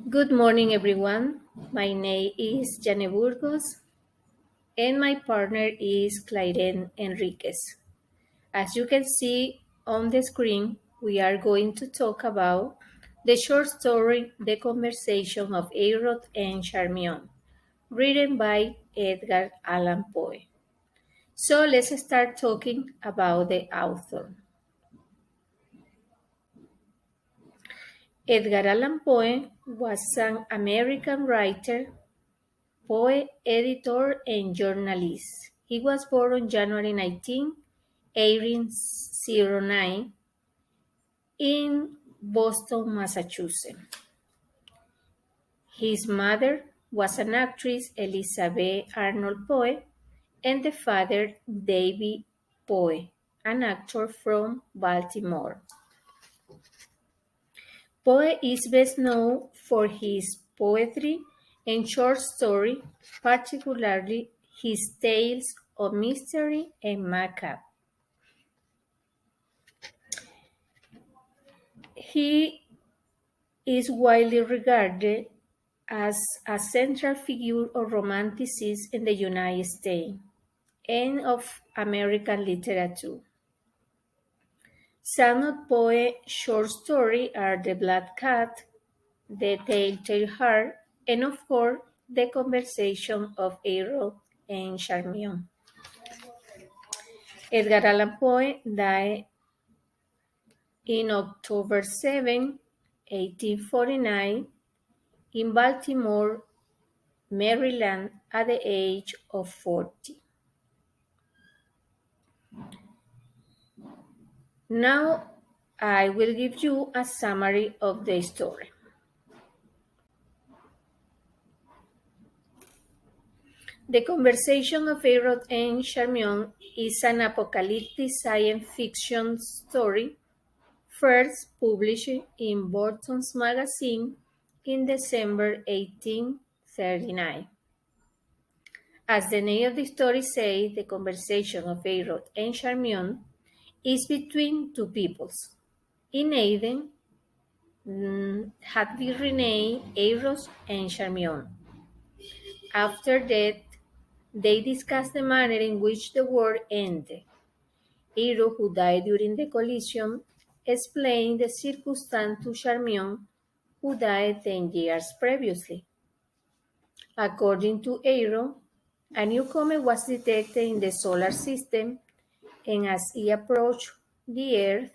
Good morning, everyone. My name is Jane Burgos, and my partner is Clairene Enriquez. As you can see on the screen, we are going to talk about the short story The Conversation of Eiros and Charmion, written by Edgar Allan Poe. So let's start talking about the author. Edgar Allan Poe was an American writer, poet, editor, and journalist. He was born on January 19, 1809 in Boston, Massachusetts. His mother was an actress, Elizabeth Arnold Poe, and the father, David Poe, an actor from Baltimore. Poe is best known for his poetry and short story, particularly his tales of mystery and macabre. He is widely regarded as a central figure of Romanticism in the United States and of American literature. Some of Poe's short stories are The Black Cat, The Telltale Heart, and of course, The Conversation of Eiros and Charmion. Edgar Allan Poe died in October 7, 1849, in Baltimore, Maryland, at the age of 40. Now, I will give you a summary of the story. The Conversation of Eiros and Charmion is an apocalyptic science fiction story first published in Burton's magazine in December 1839. As the name of the story says, the conversation of Eiros and Charmion is between two peoples. In Aden, had been renamed Eiros and Charmion. After that, they discussed the manner in which the war ended. Eiros, who died during the collision, explained the circumstance to Charmion, who died 10 years previously. According to Eiros, a new comet was detected in the solar system, and as it approached the Earth,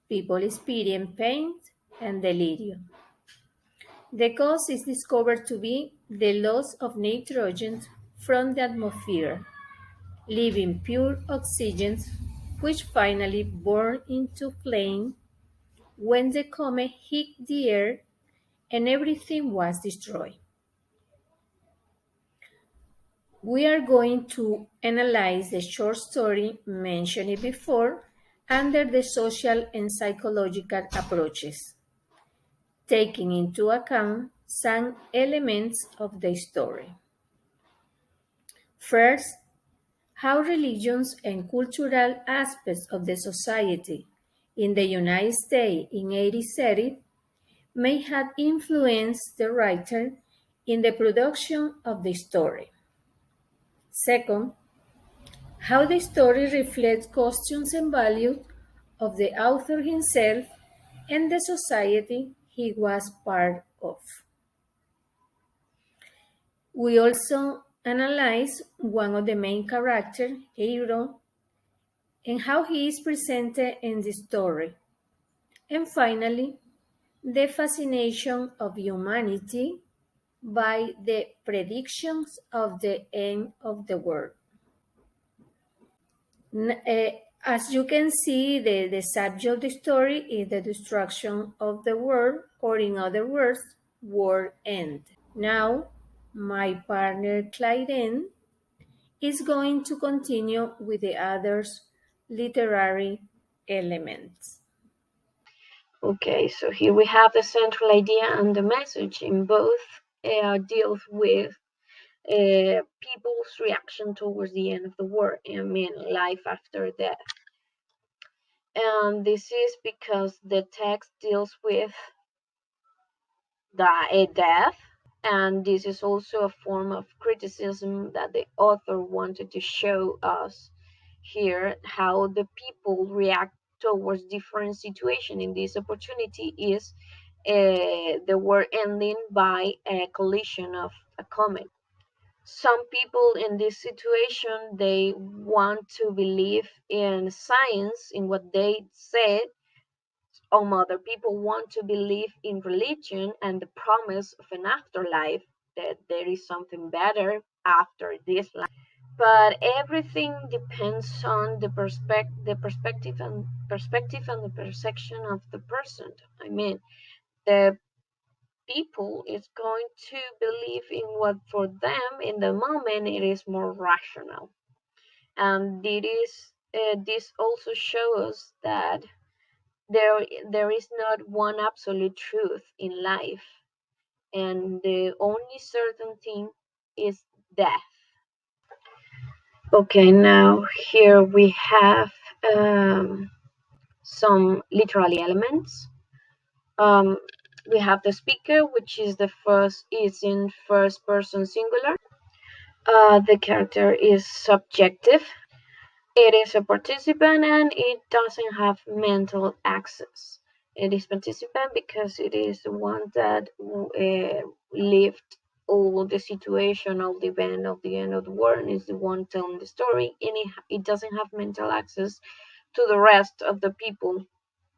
people experienced pain and delirium. The cause is discovered to be the loss of nitrogen from the atmosphere, leaving pure oxygen, which finally burned into flame when the comet hit the Earth and everything was destroyed. We are going to analyze the short story mentioned before under the social and psychological approaches, taking into account some elements of the story. First, how religions and cultural aspects of the society in the United States in 1830 may have influenced the writer in the production of the story. Second, how the story reflects customs and values of the author himself and the society he was part of. We also analyze one of the main characters, Hero, and how he is presented in the story. And finally, the fascination of humanity by the predictions of the end of the world. As you can see, the subject of the story is the destruction of the world, or in other words, world end. Now, my partner Clairene is going to continue with the others literary elements. Okay, so here we have the central idea and the message in both deals with people's reaction towards the end of the war. I mean, life after death. And this is because the text deals with death. And this is also a form of criticism that the author wanted to show us here, how the people react towards different situations. In this opportunity is the world ending by a collision of a comet. Some people in this situation, they want to believe in science, in what they said. Other people want to believe in religion and the promise of an afterlife, that there is something better after this life. But everything depends on the perspective and the perception of the person. I mean, the people is going to believe in what for them in the moment it is more rational. And this also shows that there is not one absolute truth in life, and the only certain thing is death. Okay, now here we have some literary elements. Um, we have the speaker, which is in first person singular. The character is subjective. It is a participant and it doesn't have mental access. It is participant because it is the one that lived all the situation of the event of the end of the war and is the one telling the story, and it doesn't have mental access to the rest of the people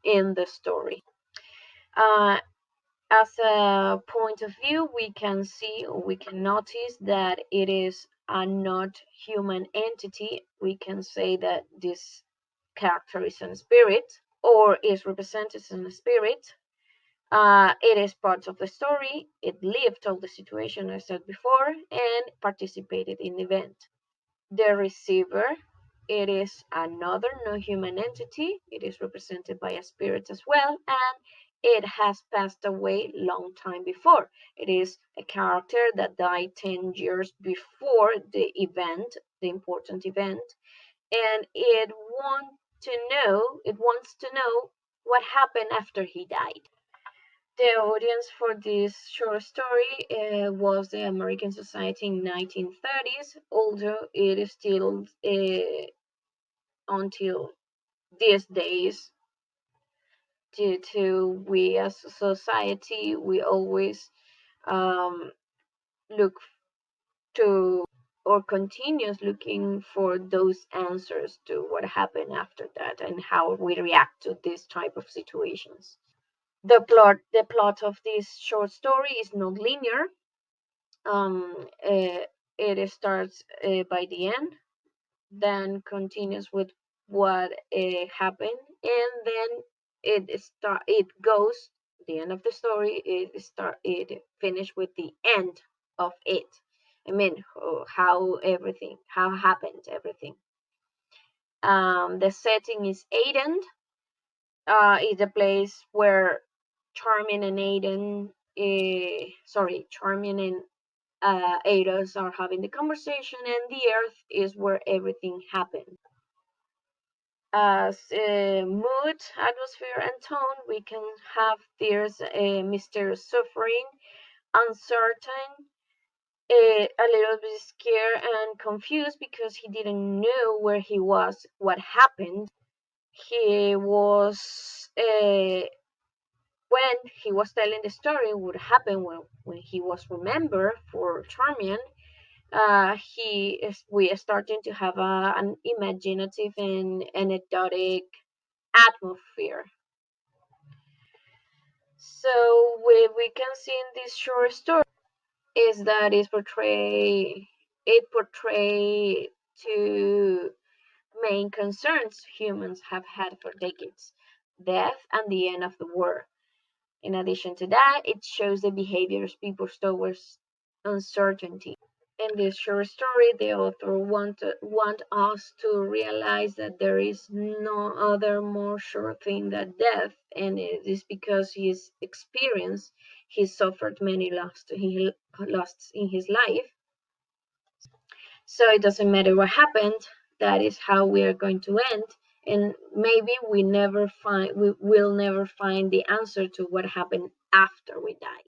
in the story. Uh, as a point of view, we can see or we can notice that it is a not human entity. We can say that this character is a spirit or is represented as a spirit. It is part of the story. It lived all the situation I said before and participated in the event. The receiver, it is another non-human entity. It is represented by a spirit as well, and it has passed away long time before. It is a character that died 10 years before the event, the important event, and it wants to know what happened after he died. The audience for this short story was the American society in 1930s, although it is still until these days, due to we as a society, we always um, look to or continues looking for those answers to what happened after that and how we react to this type of situations. The plot of this short story is not linear. It starts by the end, then continues with what happened, and then it goes the end of the story. It finish with the end of it. I mean, how happened everything. The setting is Aiden. Is a place where Charmion and Charmion and Eiros are having the conversation, and the Earth is where everything happened. As mood, atmosphere, and tone, we can have there's a mysterious suffering, uncertain, a little bit scared and confused because he didn't know where he was, what happened. He was when he was telling the story, what happened when he was remembered for Charmian. We are starting to have an imaginative and anecdotic atmosphere. So we can see in this short story is that it portray two main concerns humans have had for decades: death and the end of the war. In addition to that, it shows the behaviors people towards uncertainty. In this short story, the author want us to realize that there is no other more sure thing than death, and it is because his experience, he suffered many loss in his life. So it doesn't matter what happened. That is how we are going to end, and maybe we will never find the answer to what happened after we die.